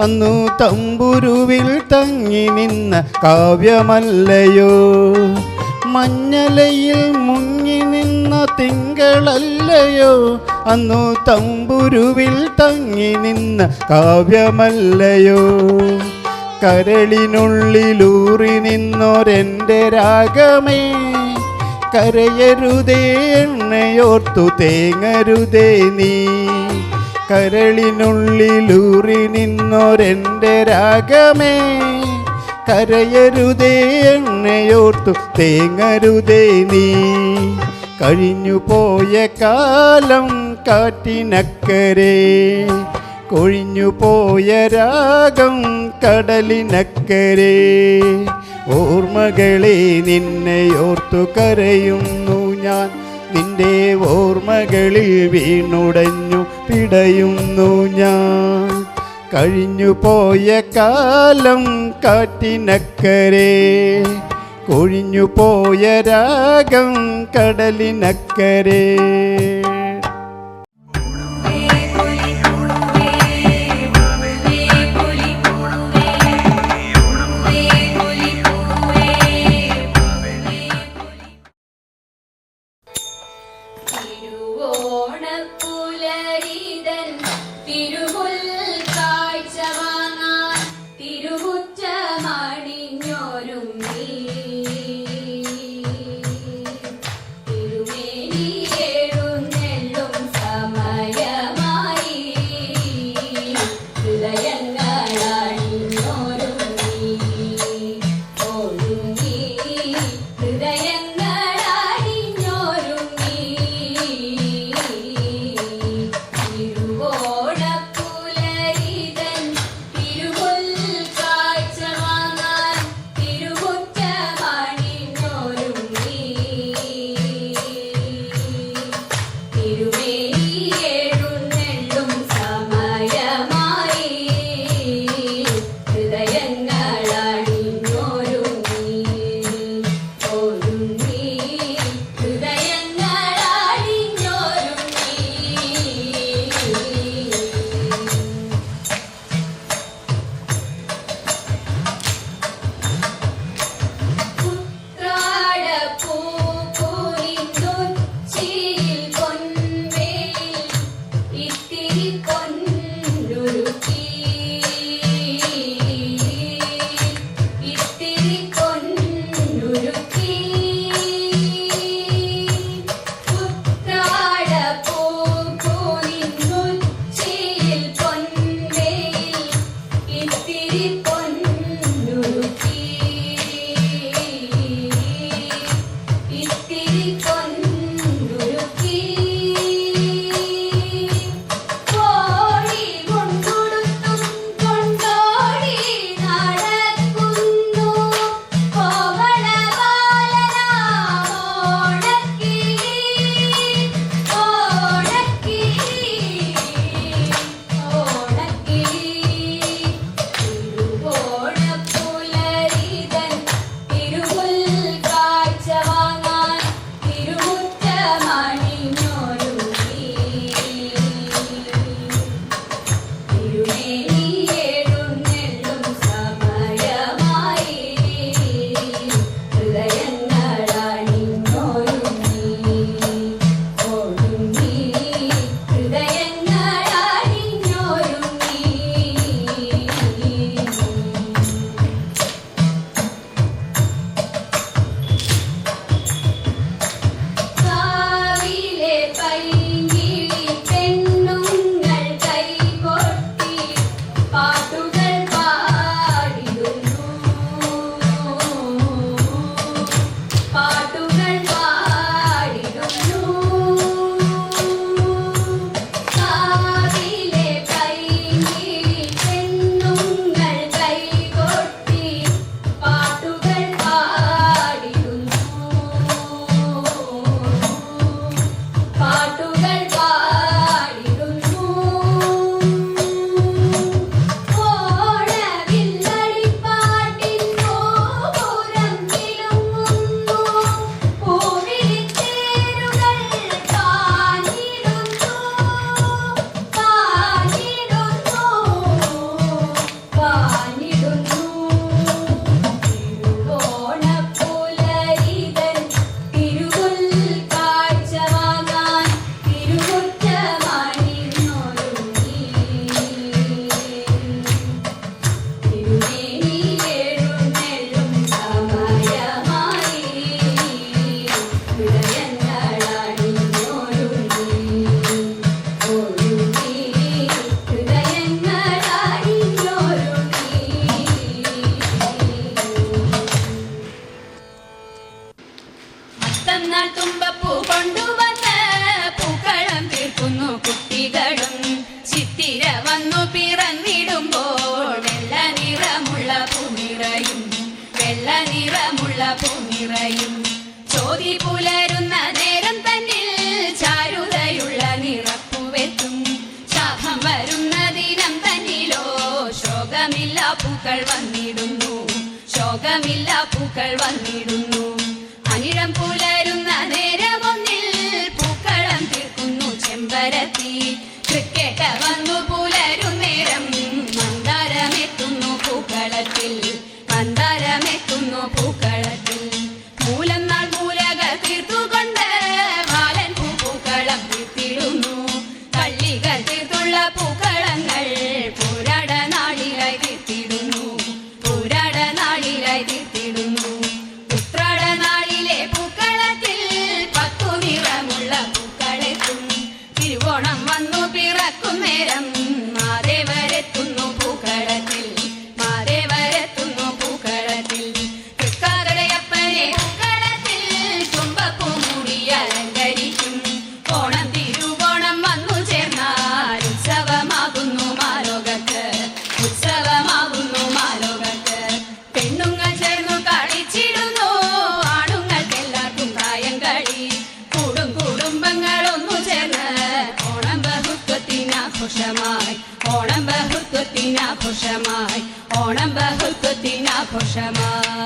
അന്നു തമ്പുരുവിൽ തങ്ങി നിന്ന കാവ്യമല്ലയോ. മഞ്ഞലയിൽ മുങ്ങി നിന്ന തിങ്കളല്ലയോ അന്നു തമ്പുരുവിൽ തങ്ങി നിന്ന കാവ്യമല്ലയോ. കരളിനുള്ളിലൂറി നിന്നൊരെൻ്റെ രാഗമേ കരയരുതേ എണ്ണയോർത്തു തേങ്ങരുതേ നീ. കരളിനുള്ളിലൂറി നിന്നൊരെൻ്റെ രാഗമേ കരയരുതേ എണ്ണയോർത്തു തേങ്ങരുതേ നീ. കഴിഞ്ഞു പോയ കാലം കാറ്റിനക്കരെ കൊഴിഞ്ഞു പോയ രാഗം കടലിനക്കരെ. ഓർമ്മകളെ നിന്നെയോർത്തു കരയുന്നു ഞാൻ, നിന്റെ ഓർമ്മകളിൽ വീണുടഞ്ഞു പിടയുന്നു ഞാൻ. കഴിഞ്ഞു പോയ കാലം കാറ്റിനക്കരെ കൊഴിഞ്ഞു പോയ രാഗം കടലിനക്കരെ. തിരുവോണപ്പുലരിതൻ തിരുമുൽ കാഴ്ച വാങ്ങാൻ തിരുമുറ്റമണിഞ്ഞൊരുങ്ങി തിരുമേനി എഴുന്നെള്ളും സമയമായി ഹൃദയങ്ങളണിഞ്ഞൊരുങ്ങി ഒരുങ്ങി ഹൃദയങ്ങളണിഞ്ഞൊരുങ്ങി. തിരുവോണപ്പുലരിതൻ തിരുമുൽ കാഴ്ച വാങ്ങാൻ തിരുമുറ്റമണിഞ്ഞൊരുങ്ങി തിരുമേനി എഴുന്നെള്ളും സമയമായി ഹൃദയങ്ങളണിഞ്ഞൊരുങ്ങി ഒരുങ്ങി ഉത്രാടപ്പൂക്കുനിന്നുച്ചിയിൽ പൊൻവേലിൽ ഇത്തിരി പൊന്നുരുക്കി ഇത്തിരി പൊന്നുരുക്കി. ഉത്രാടപ്പൂക്കുനിന്നുച്ചിയിൽ പൊൻവേലിൽ ഇത്തിരി പൊന്നുരുക്കി ഇത്തിരി പൊന്നുരുക്കി. കോഴി കൊണ്ടുടുത്തും കൊണ്ടോടി നടക്കുന്നു കോവളബാലനാമോണക്കിളി ഓണക്കിളി ഓണക്കിളി. തിരുവോണപ്പുലരിതൻ നിറമുള്ള പൂനിറയും ചോതി പുലരുന്ന നേരം തന്നിൽ ചാരുതയുള്ള നിറപ്പുവെത്തും ശാഖം വരുന്ന ദിനം തന്നിലോ ശോകമില്ല പൂക്കൾ വന്നിടുന്നു ശോകമില്ല പൂക്കൾ വന്നിടുന്നു അനിഴം പുലരുന്ന നേരമൊന്നിൽ പൂക്കളം തീർക്കുന്നു ചെമ്പരത്തി തൃക്കേട്ട വന്നു പുലരും നേരം മന്ദാരമെത്തുന്നു പൂക്കളത്തിൽ മന്ദാരമെത്തുന്നു പൂക്കളത്തിൽ മൂലം നാൾ മൂലക തീർത്തുകൊണ്ട് ബാലൻ പൂക്കളം തീർത്തിടുന്നു കള്ളികൾ തീർത്തുള്ള പൂക്കളങ്ങൾ പൂരാട നാളിലായി തീർത്തിടുന്നു പൂരാട നാളിലായി തീർത്തിടുന്നു ഉത്രാട നാളിലെ പൂക്കളത്തിൽ 10 നിറമുള്ള പൂക്കളെത്തും തിരുവോണം വന്നു പിറക്കും നേരം മാദേവരെത്തുന്നു പൂക്കളത്തിൽ മാദേവരെത്തുന്നു പൂക്കളത്തിൽ തൃക്കാക്കരയപ്പനെ പൂക്കളത്തിൽ തുമ്പപ്പൂ മൂടി അലങ്കരിക്കും ഓണം തിരുവോണം വന്നു ചേർന്നാൽ ഉത്സവമാകുന്നു മാലോകത്ത് ഉത്സവമാകുന്നു മാലോകത്ത് പെണ്ണുങ്ങൾ ചേർന്നു കളിച്ചിടുന്നു ആണുങ്ങൾക്കെല്ലാവർക്കും പ്രായം കളി കൂടും കുടുംബങ്ങൾ ഒന്നു ചേർന്ന് ഓണം ബഹുത്വത്തിനാഘോഷമായി ഓണം ബഹുത്വത്തിനാഘോഷമായി ഓണം ബഹുത്വത്തിനാഘോഷമായി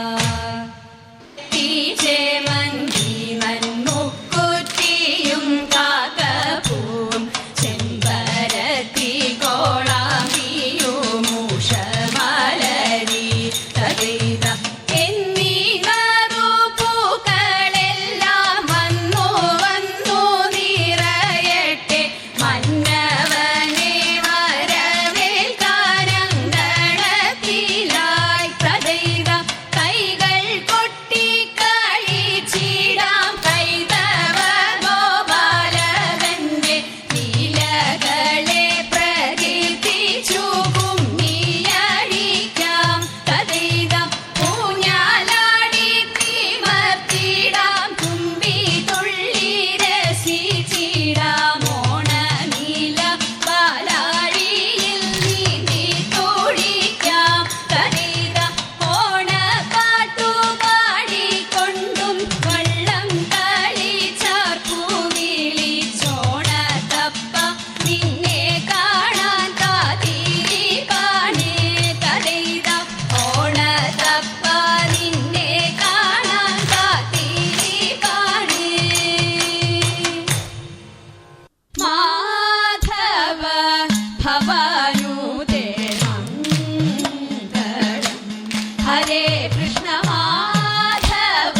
മുക്കുറ്റിയും കാക്കപ്പൂവും ചെമ്പരത്തി കോളാമ്പിയും ഉഷമലരി തകൈത എന്നീ പൂക്കളെല്ലാം വന്നു വന്നു നിറയട്ടെ മന്നവനെ വരവേൽക്കാനങ്കണത്തിലായി തകൈത കൈകൾ കൊട്ടി കളിച്ചിടാം കൈതവ ഗോപാലകന്റെ ലീലകളെ പ്രകീർത്തിച്ചു കുമ്മിയടിക്കാം തകൈത ഊഞ്ഞാലാടി തിമർത്തിടാം തുമ്പി തുള്ളി രസിച്ചിടാം ഓണനീല പാലാഴിയിൽ നീന്തി തുടിക്കാം തകൈത ഓണപ്പാട്ടു പാടിക്കൊണ്ടും വള്ളം കളിച്ചാർപ്പു വിളിച്ചോണത്തപ്പ നിന്നെ കാണാൻ കാത്തിരിപ്പാണേ തകൈത ഓണത്തപ്പ നിന്നെ കാണാൻ കാത്തിരിപ്പാണേ മാധവ ഭവാനുദേ മംഗളം ഹരേ കൃഷ്ണ മാധവ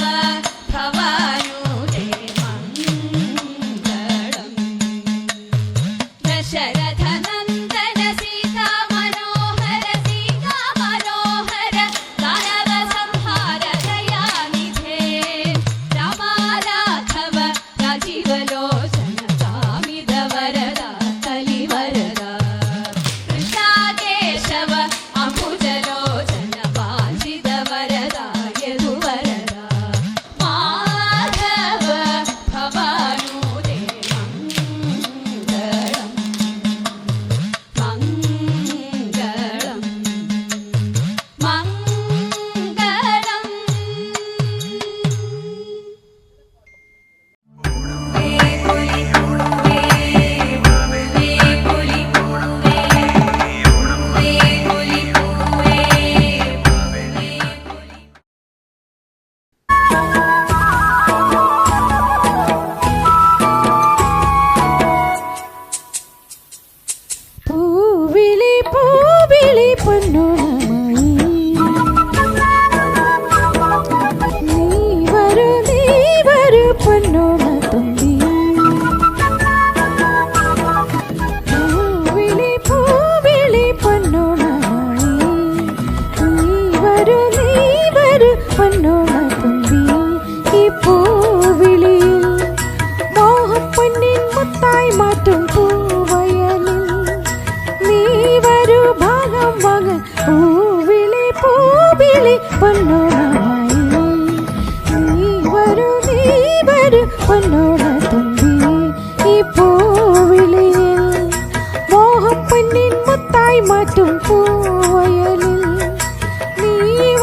ഭവാനുദേ മംഗളം ദശരഥ നന്ദന സീതാ മനോഹര ദാനവ സംഹാര ദയാനിധേ രാമാരാഘവ രാജീവലോചന കാമിത വരദ കലിവരദ കൃഷ്ണ കേശവ അംബുജലോചന വാഞ്ചിത വരദ യദുവരദ മാധവ ഭവാനുദേ മംഗളം മംഗളം മംഗളം പൂവിളി പൂവിളി പൊന്നോണമായി നീ വരൂ പൊന്നോണ തുമ്പി പൂവിളി പൂവിളി പൊന്നോണമായി നീ വരൂ പൊന്നോണ തുമ്പി ഈ പൂവിളിയിൽ മോഹപ്പൊന്നിൻ മുത്തായി മാറ്റും പൂവയലിൽ നീ വരൂ ഭാഗം വാങ്ങ പൂവിളി പൂവിളി പൊന്നോണമായി നീ വരൂ പൊന്നോണ തുമ്പി ഈ പൂവിളിയിൽ മോഹപ്പൊന്നിൻ മുത്തായി മാറ്റും പൂവയലിൽ നീ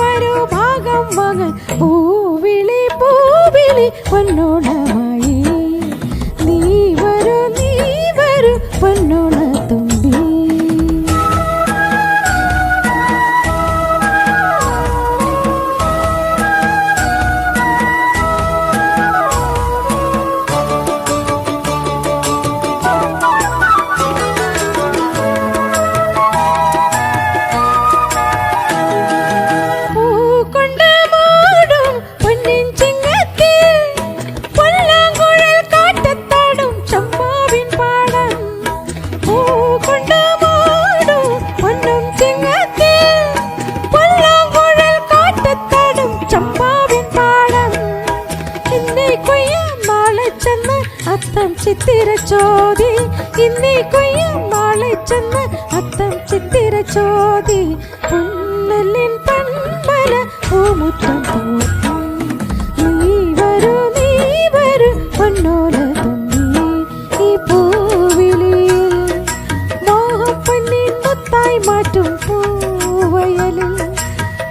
വരൂ ഭാഗം വാങ്ങ പൂവിളി പൂവിളി പൊന്നോണമായി നീ വരൂ പൊന്നോണ തുമ്പി. ചിത്തിരച്ചോതി ഇന്നീ കൊയ്യാൻ നാളെ ചെന്ന് അത്തം ചിത്തിരച്ചോതി പുന്നലിൻ പൻപല പൂമുറ്റം പൂത്തു നീ വരൂ പൊന്നോല തുമ്പി. ഈ പൂവിളിയിൽ മോഹപ്പൊന്നിൻ മുത്തായി മാറ്റും പൂവയലിൽ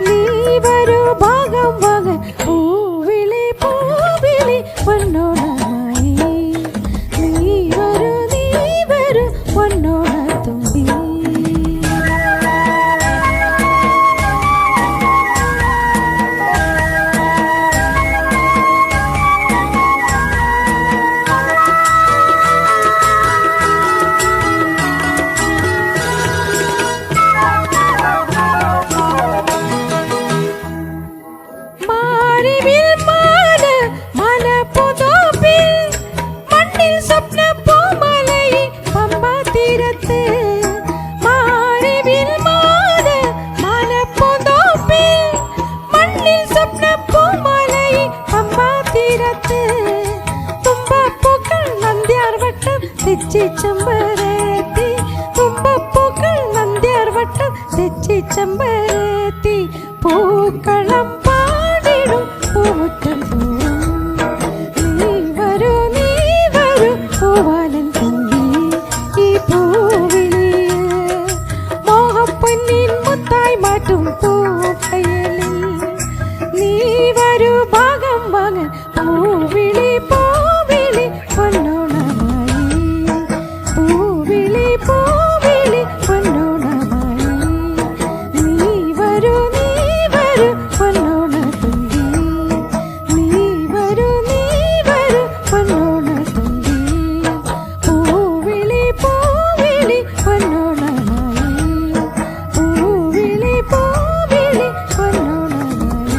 നീ വരൂ ഭാഗം വാങ്ങാൻ പൂവിളി പൂവിളി പൊന്നോണ പൊന്നോണ തുമ്പി. മാറിവിൽ മല പുതപ്പിൽ മണ്ണിൽ സ്വപ്ന പൂമലയിൽ പമ്പാ തീരത്ത്. മാറിവിൽ മല പുതപ്പിൽ മണ്ണിൽ സ്വപ്ന പൂമലയിൽ പമ്പാ തീരത്ത്. തുമ്പപ്പൂക്കൾ നന്ദ്യാർ വട്ടം തെച്ചി ചെമ്പരത്തി. തുമ്പപ്പൂക്കൾ നന്ദ്യാർ വട്ടം തെച്ചി ചെമ്പരത്തി. പൂക്കളം പാടിടും പൂമുറ്റം തോറും നീ വരൂ പൂവാലൻ തുമ്പി. ഈ പൂവിളിയിൽ മോഹപ്പൊന്നിൻ മുത്തായി മാറ്റും പൂക്കയലിൽ നീ വരൂ ഭാഗം വാങ്ങാൻ പൂവിളി പൂവിളി പൊന്നോണമായി. പൂവിളി പൂവിളി പൊന്നോണമായി നീ വരൂ പൊന്നോണ തുമ്പി. നീ വരൂ പൊന്നോണ തുമ്പി. പൂവിളി പൂവിളി പൊന്നോണമായി. പൂവിളി പൂവിളി പൊന്നോണമായി.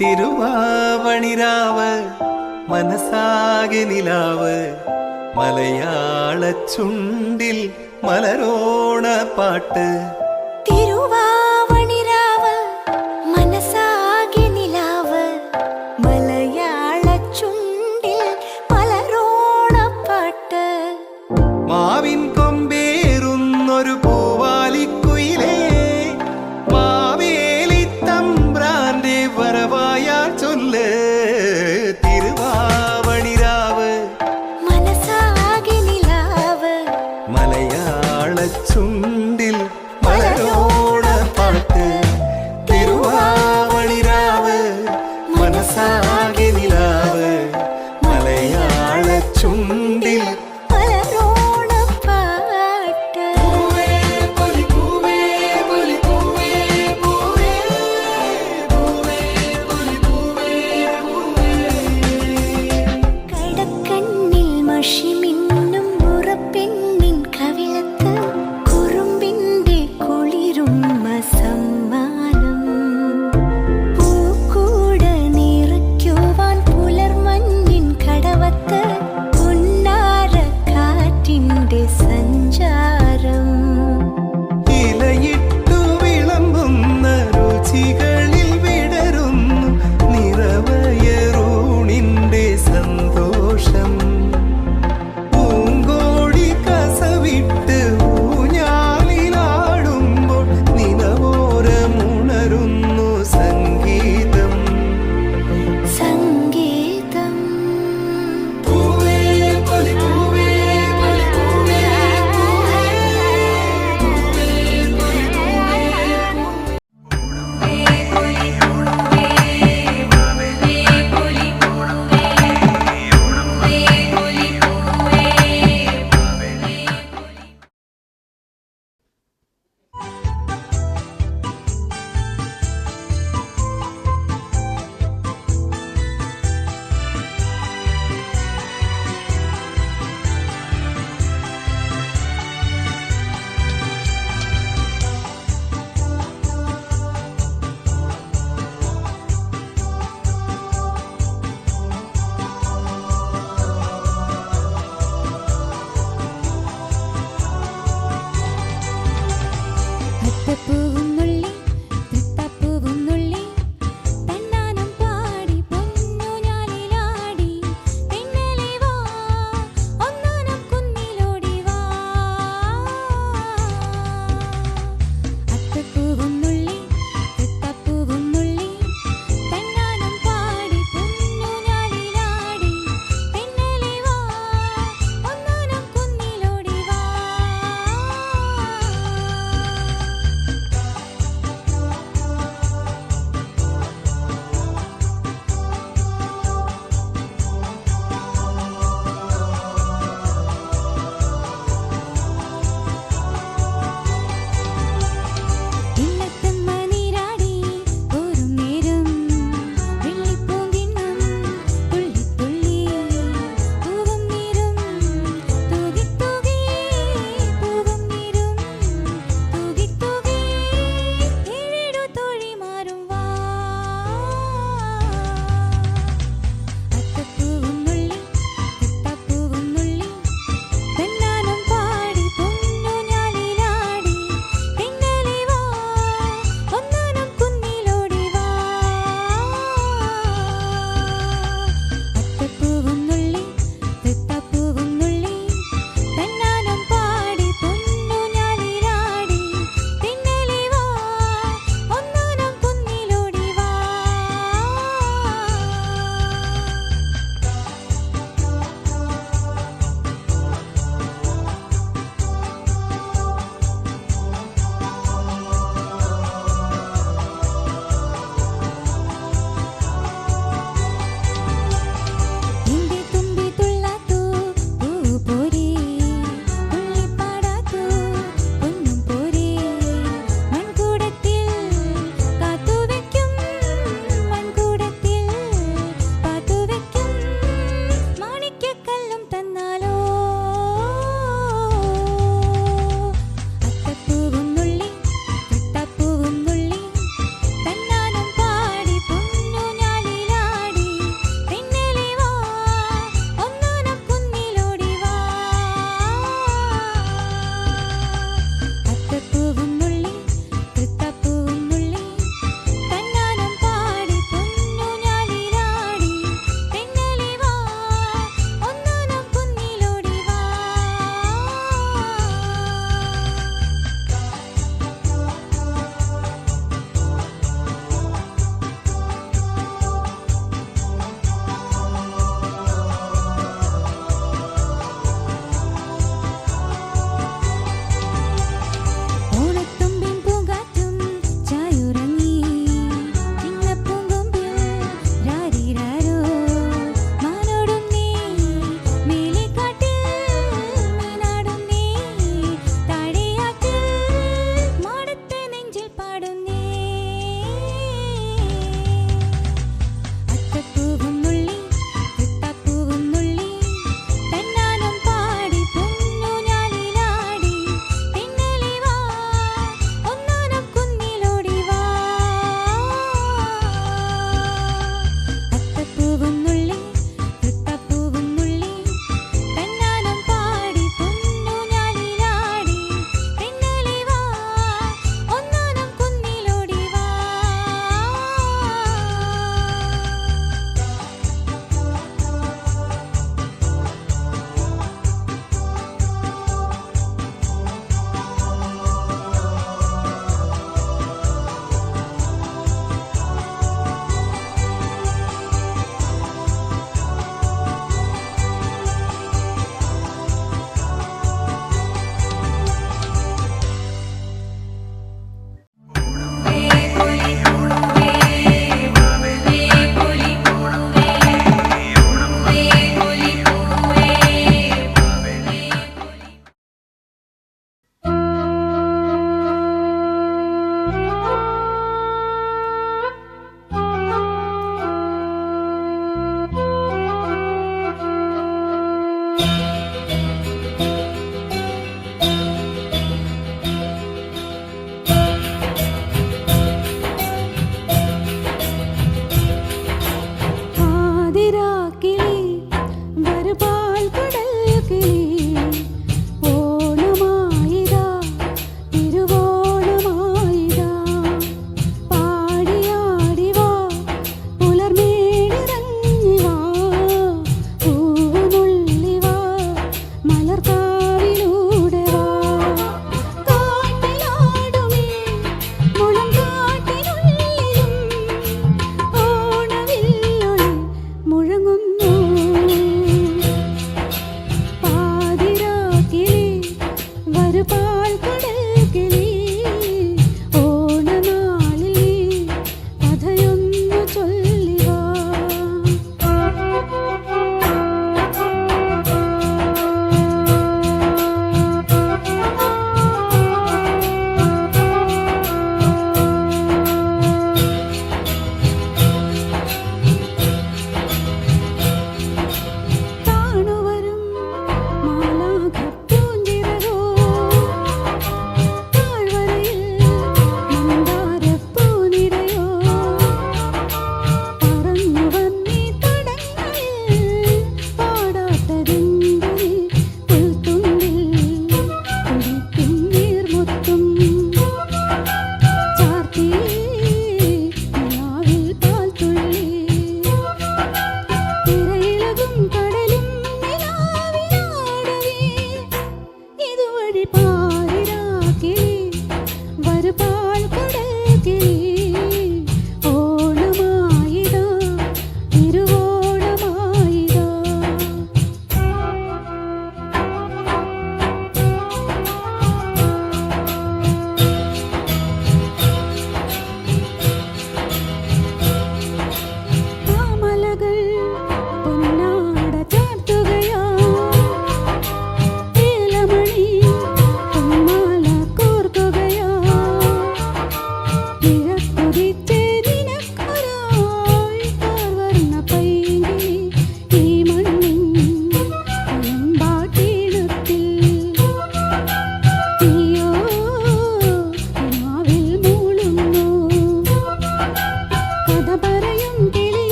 തിരുവാവണിരാവ് മനസ്സാകെ നിലാവ് മലയാള ചുണ്ടിൽ മലരോണ പാട്ട് തിരുവാ